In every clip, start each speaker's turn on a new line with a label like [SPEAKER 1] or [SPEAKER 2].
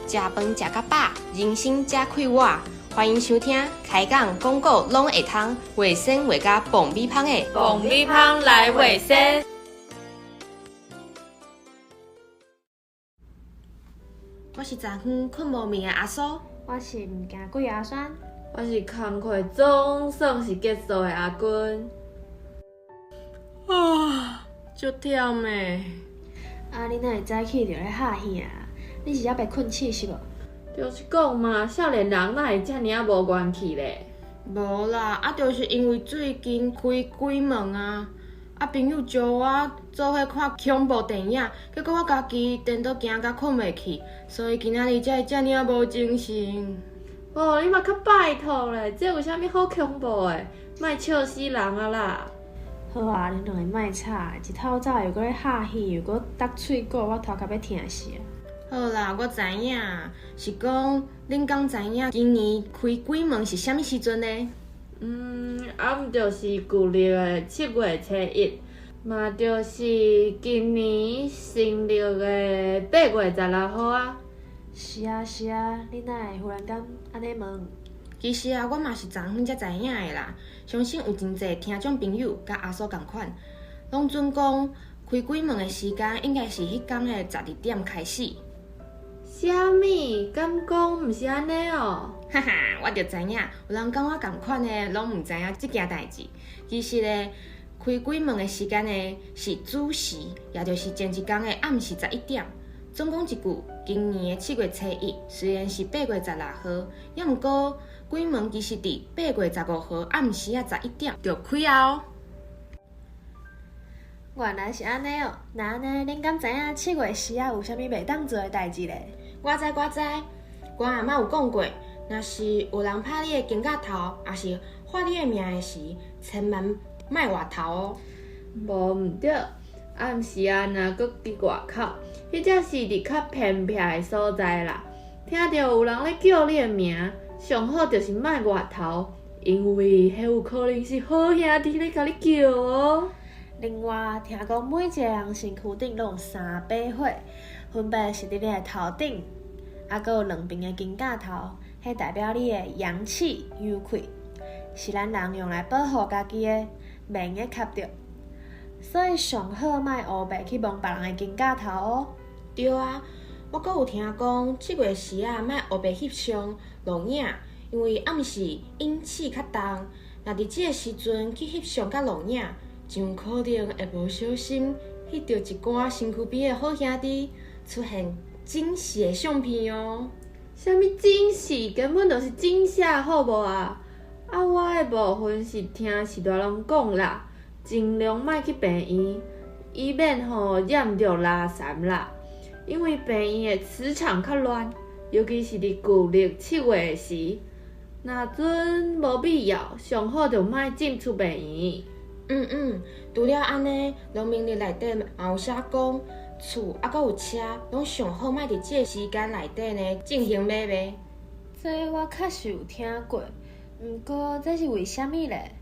[SPEAKER 1] 食饭食到饱，人生才快活。欢迎收听开讲广告拢会通，卫生卫甲爆米香的
[SPEAKER 2] 爆米香来卫生。
[SPEAKER 1] 我是昨昏困无眠的阿苏，
[SPEAKER 3] 我是毋惊鬼阿酸，
[SPEAKER 2] 我是工课总算是结束的阿君。
[SPEAKER 1] 足忝的。
[SPEAKER 3] 你哪会早起就咧哈耳啊？你是还袂困醒是无？
[SPEAKER 2] 就是讲嘛，少年人哪会遮尔啊无元气咧？
[SPEAKER 1] 无啦，就是因为最近开鬼门啊，朋友招我做伙看恐怖电影，结果我家己颠倒惊甲困袂去，所以今仔日才会遮尔啊无精神。
[SPEAKER 2] 你嘛较拜托咧，这有啥物好恐怖的？莫笑死人啊啦！
[SPEAKER 3] 好啊，恁两个莫吵，一透早又搁咧哈耳，又搁搭喙鼓，我头壳要疼死啊！
[SPEAKER 1] 好啦，我知影，是讲恁敢知影今年开鬼门是啥物时阵呢？
[SPEAKER 2] 毋就是旧历的7月初1，嘛就是今年新历的8月16号啊。
[SPEAKER 3] 是啊，你哪会忽然间安尼问？
[SPEAKER 1] 其实我嘛是昨昏才知影的啦。相信有真侪听众朋友甲阿苏同款，拢准讲开鬼门的时间应该是迄天的12点开始。
[SPEAKER 2] 啥物？敢讲毋是安尼哦？
[SPEAKER 1] 哈哈，我就知影，有人甲我同款的，拢毋知影即件代志。其实咧，开鬼门的时间呢是子时，也就是前一天的暗时11点。总讲一句，今年的7月初1虽然是8月16号，也毋过鬼门其实伫8月15号暗时11点就开啊哦。
[SPEAKER 3] 原来是安尼哦，那安尼恁敢知影7月时有啥物袂当做的代志咧？
[SPEAKER 1] 我知，阮阿嬷有讲过，若是有人拍你的肩胛头，也是发你的命的时，千万莫外头哦。
[SPEAKER 2] 毋对，暗时若搁伫外口，迄才是伫较偏僻的所在啦。听到有人咧叫你的名，上好就是莫外头，因为迄有可能是好兄弟咧甲你叫哦。
[SPEAKER 3] 另外，听讲每一个人身躯顶拢有3把火，分别是伫你的头顶，搁有2边的肩胛头，迄代表你的阳气幽开，是咱人用来保护家己的，免会卡着。所以上好莫乌白去摸别人的肩胛头哦。
[SPEAKER 1] 对啊，我阁有听讲7月时莫乌白翕相录影，因为暗时阴气较重，若伫即个时阵去翕相甲录影，真有可能会无小心翕到一寡身躯边的好兄弟，出现惊喜的相片哦。
[SPEAKER 2] 啥物惊喜？根本就是惊吓，好无啊？我的部分是听是大人讲啦，尽量莫去病院，以免染着拉残啦。因为病院的磁场较乱，尤其是伫旧历7月时，若准无必要，上好就莫进出病院。
[SPEAKER 1] 除了安尼，农民历内底嘛有写讲，厝阁有车，拢上好莫伫即个时间内底呢进行买卖。
[SPEAKER 3] 这我确实有听过，毋过这是为虾米咧？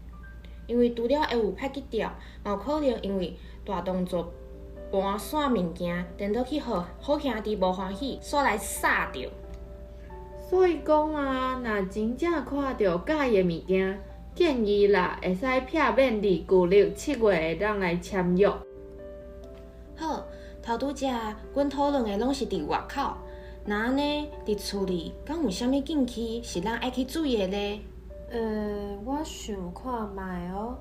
[SPEAKER 1] 因为除了会有歹去掉，嘛有可能因为大动作搬散物件，颠倒去互好兄弟无欢喜，煞来杀着。
[SPEAKER 2] 所以讲若真正看到介意的物件，建议啦，会使避免伫旧历7月的人来签约。
[SPEAKER 1] 好，头拄则阮讨论的拢是伫外口，那安尼伫厝里，敢有啥物禁忌是咱爱去注意的呢？
[SPEAKER 3] 我想看卖哦，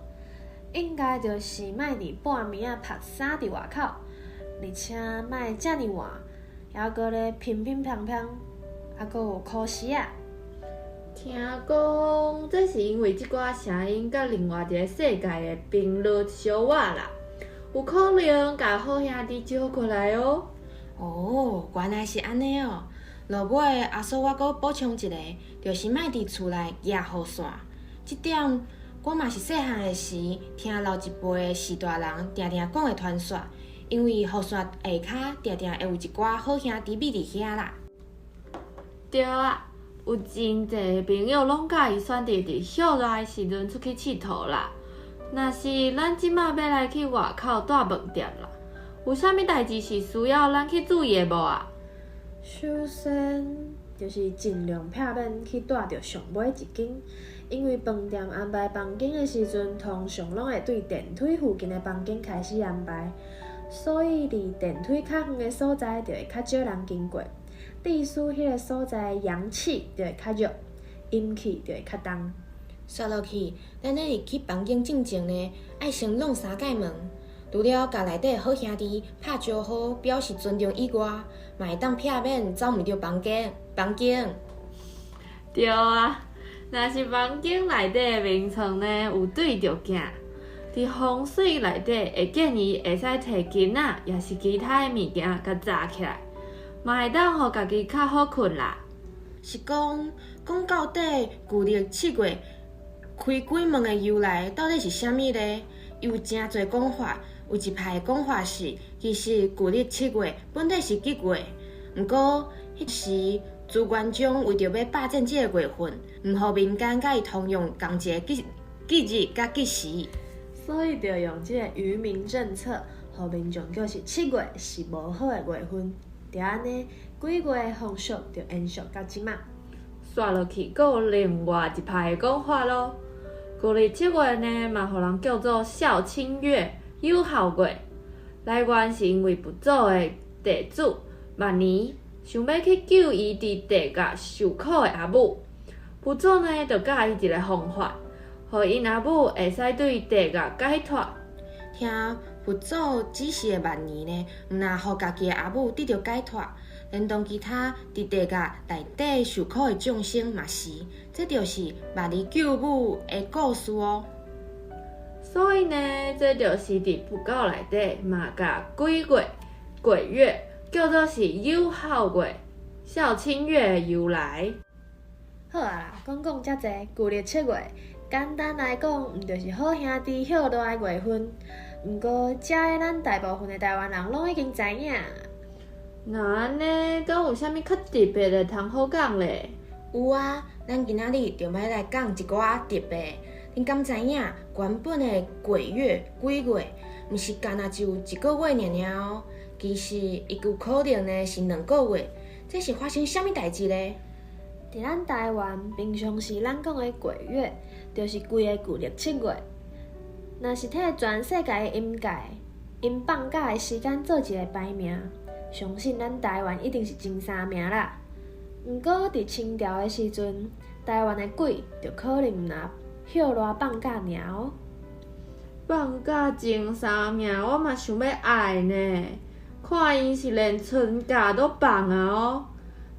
[SPEAKER 3] 应该就是莫伫半暝拍衫伫外口，而且莫遮尔晚，还搁咧乒乒乓乓，搁有考试啊。
[SPEAKER 2] 听讲，这是因为即寡声音甲另外一个世界的频率相换啦，有可能甲好兄弟招过来哦。
[SPEAKER 1] 原来是安尼哦。落尾阿叔，我阁补充一个，就是莫伫厝内举雨伞。即点我嘛是细汉的时听老一辈的士大人定定讲的传说，因为雨伞下骹定定会有一寡好兄弟秘伫遐啦。
[SPEAKER 2] 对啊。有真侪朋友拢介意选择伫歇假的时阵出去佚佗啦。若是咱即马要来去外口住饭店啦，有啥物代志是需要咱去注意的无啊？
[SPEAKER 3] 首先就是尽量避免去带着上尾一间，因为饭店安排房间的时阵，通常拢会对电梯附近的房间开始安排，所以离电梯较远的所在就会较少人经过，历史迄个所在的阳气就会较弱，阴气就会较重。
[SPEAKER 1] 刷落去，咱咧入去房间进前呢，爱先弄3间门。除了甲内底好兄弟拍招呼表示尊重以外，嘛会当避免走毋着房间。
[SPEAKER 2] 对啊，若是房间内底的眠床呢有对着镜，伫风水内底会建议会使摕镜仔，也是其他的物件甲扎起来，嘛会当互家己较好困啦。
[SPEAKER 1] 是讲到底，旧历7月开鬼门的由来到底是啥物呢？有真侪讲法。有一派讲法是，其实旧历7月本来是吉月，毋过迄时朱元璋为着要霸占这个月份，毋互民间甲伊通用同一个吉日甲吉时，
[SPEAKER 3] 所以就用这个愚民政策，互民众叫是7月是无好的月份。就安尼，几月风俗就延续到即马。
[SPEAKER 2] 刷落去，阁有另外一派的讲法咯。旧历7月呢，嘛互人叫做孝亲月。有孝月来源是因为佛祖的弟子万年想要去救伊伫地界受苦的阿母，佛祖呢就教伊一个方法，互因阿母会使对地界解脱。
[SPEAKER 1] 听佛祖指示的万年呢，毋但互家己的阿母得到解脱，连同其他伫地界内底受苦的众生嘛是，这就是万年救母的故事哦。
[SPEAKER 2] 所以呢，这就是伫佛教内底嘛，甲鬼月叫做是有孝月、孝亲月的由来。
[SPEAKER 3] 好啊啦，讲遮济，旧历7月，简单来讲，毋就是好兄弟孝赖的月份。毋过，遮的咱大部分的台湾人拢已经知影。
[SPEAKER 2] 那安尼，敢有啥物较特别的通好讲咧？
[SPEAKER 1] 有啊，咱今仔日就要来讲一寡特别。恁敢知影？原本的鬼月、毋是干那就1个月尔哦，其实伊有可能呢是2个月。这是发生啥物代志呢？
[SPEAKER 3] 伫咱台湾，平常时咱讲的鬼月，就是规个旧历7月。若是替全世界的阴界因放假的时间做一个排名，相信咱台湾一定是前3名啦。毋过伫清朝的时阵，台湾的鬼就可能毋若孝赖放假尔哦。
[SPEAKER 2] 放假前3名，我嘛想要爱呢。看因是连春假都放啊哦。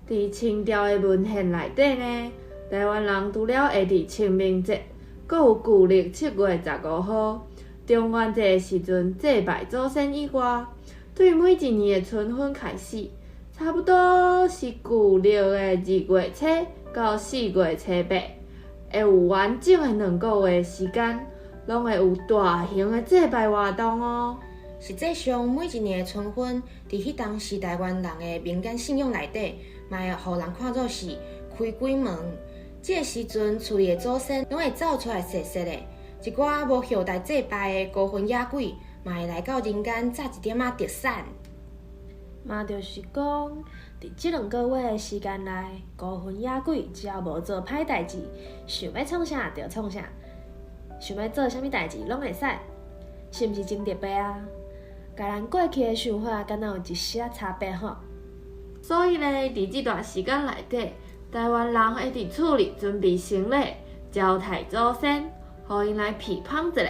[SPEAKER 2] 伫清朝的文献内底呢，台湾人除了会伫清明节，阁有旧历7月15号中元节的时阵祭拜祖先以外，对每一年的春分开始，差不多是旧历的2月初到4月初8。会有完整的2个月的时间，拢会有大型的祭拜活动哦。
[SPEAKER 1] 实际上，每一年的春分，伫迄当时台湾人的民间信仰内底，嘛会互人看作是开鬼门。这个时阵，厝里的祖先拢会走出来踅踅的，一寡无后代祭拜的孤魂野鬼，嘛会来到人间炸一点仔特产。
[SPEAKER 3] 嘛就是讲，伫这2个月的时间内，孤魂野鬼只要无做歹代志，想要创啥就创啥，想要做啥物代志拢会使，是毋是真特别啊？甲咱过去的想法敢若有一些差别吼。
[SPEAKER 2] 所以呢，伫这段时间内底，台湾人会伫厝里准备行礼，招待祖先，互因来批判一下，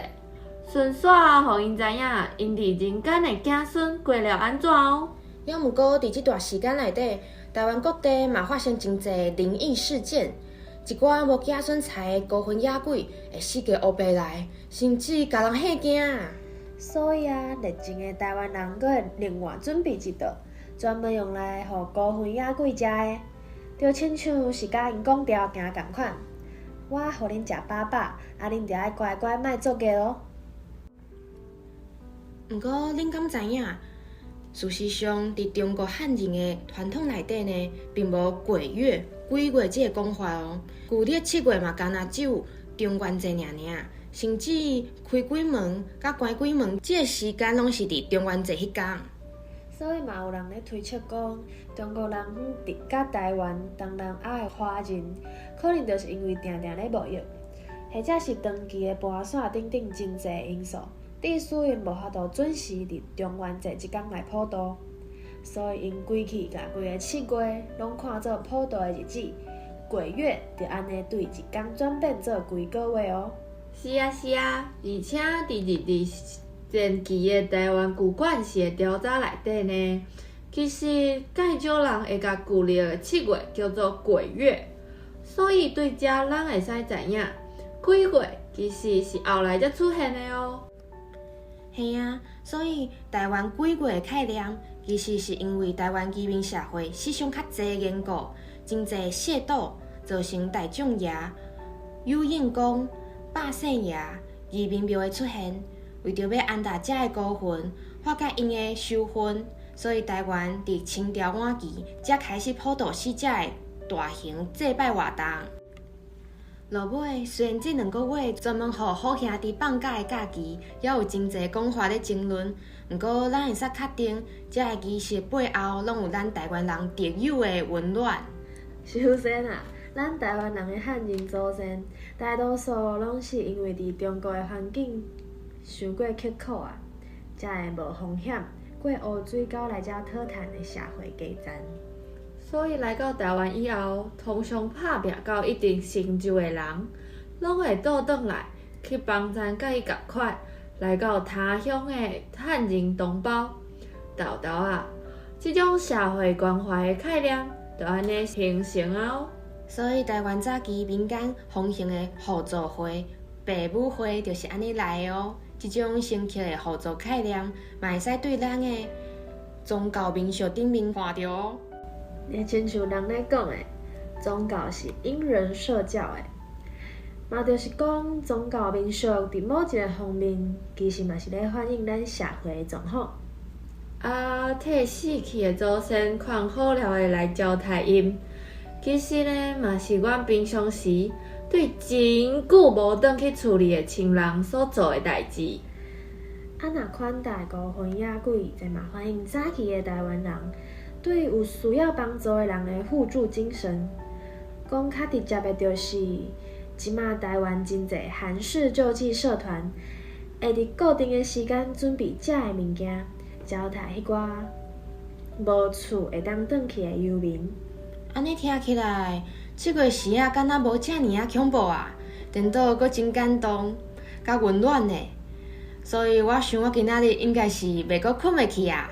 [SPEAKER 2] 顺续互因知影因伫人间的子孙过了安怎哦。
[SPEAKER 1] 了毋过，伫这段时间内底，台湾各地嘛发生真侪灵异事件，一寡无子孙财的孤魂野鬼会四界乌白来，甚至甲人吓惊。
[SPEAKER 3] 所以啊，热情的台湾人阁会另外准备一道，专门用来互孤魂野鬼食的，就亲像是甲因讲条件共款。我互恁食饱饱，啊恁着爱乖乖莫作孽咯。
[SPEAKER 1] 毋过，恁敢知影？事实上，伫中国汉人的传统内底呢，并无鬼月这个讲法哦。旧历7月嘛，干那只有中元节尔，甚至开鬼门甲关鬼门，这个时间拢是伫中元节迄天。
[SPEAKER 3] 所以嘛有人咧推测讲，中国人甲台湾当人爱的华人，可能就是因为定定咧沐浴，或者是长期的跋山等等真侪因素，致使因无法度准时伫中原坐一天来普渡，所以因规气甲规个7月拢看做普渡的日子，鬼月就安尼对一天转变做规个月哦。
[SPEAKER 2] 是啊，而且伫日前期的台湾旧惯式的调查内底呢，其实介少人会甲旧历的7月叫做鬼月，所以对遮咱会使知影，鬼月其实是后来才出现的哦。
[SPEAKER 1] 嘿啊，所以台湾鬼月的概念，其实是因为台湾移民社会思想较济的缘故，真济亵渎，造成大众爷、有印公、百姓爷、移民庙的出现。为着要安达遮的孤魂，化解因的仇恨，所以台湾伫清朝晚期才开始普渡死者的大型祭拜活动。落尾，虽然这2个月专门予好兄弟放假的假期，也有真侪讲法咧争论，不过咱会使确定，这个仪式背后拢有咱台湾人特有的温暖。
[SPEAKER 3] 首先啊，咱台湾人的汉人祖先，大多数拢是因为伫中国的环境伤过刻苦啊，才会无风险过乌水沟来遮讨趁的社会基层。
[SPEAKER 2] 所以来到台湾以后，通常打拼到一定成就的人，拢会倒转来去帮衬甲伊共款，来到他乡的汉人同胞。豆豆啊，这种社会关怀的概念就安尼形成啊哦。
[SPEAKER 1] 所以台湾早期民间风行的互助会、爸母会就是安尼来的哦。这种升级的互助概念，嘛会使对咱的宗教民俗顶面看到哦。
[SPEAKER 3] 也亲像人咧讲的，宗教是因人设教的，嘛就是讲宗教民俗伫某一个方面，其实嘛是咧反映咱社会的状况。
[SPEAKER 2] 啊，替死去的祖先看好了的来交代因，其实呢，嘛是阮平常时对真久无转去处理的亲人所做的代志。
[SPEAKER 3] 啊，若款待孤魂野鬼，则嘛反映早期的台湾人对有需要帮助的人的互助精神。讲较直接的，就是即马台湾真侪韩式救济社团，会伫固定的时间准备食的物件，交代迄寡无厝会当转去的游民。
[SPEAKER 1] 安尼听起来，这个时啊，敢若无遮尔啊恐怖啊，颠倒阁真感动，甲温暖呢。所以我想我今仔日应该是袂阁困袂去啊。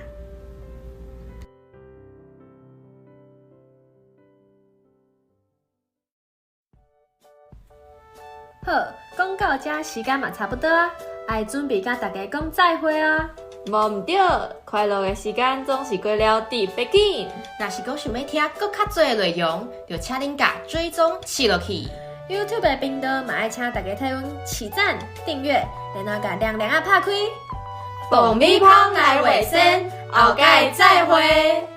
[SPEAKER 3] 好，讲到这时间嘛差不多啊，爱准备甲大家讲再会啊。
[SPEAKER 2] 无毋对，快乐的时间总是过了特别紧。
[SPEAKER 1] 若是讲想要听更较多的内容，就请恁甲追踪试落去。
[SPEAKER 3] YouTube 的频道嘛爱请大家替阮起赞、订阅，然后甲亮亮啊拍开。
[SPEAKER 2] 爆米花来卫生，后届再会。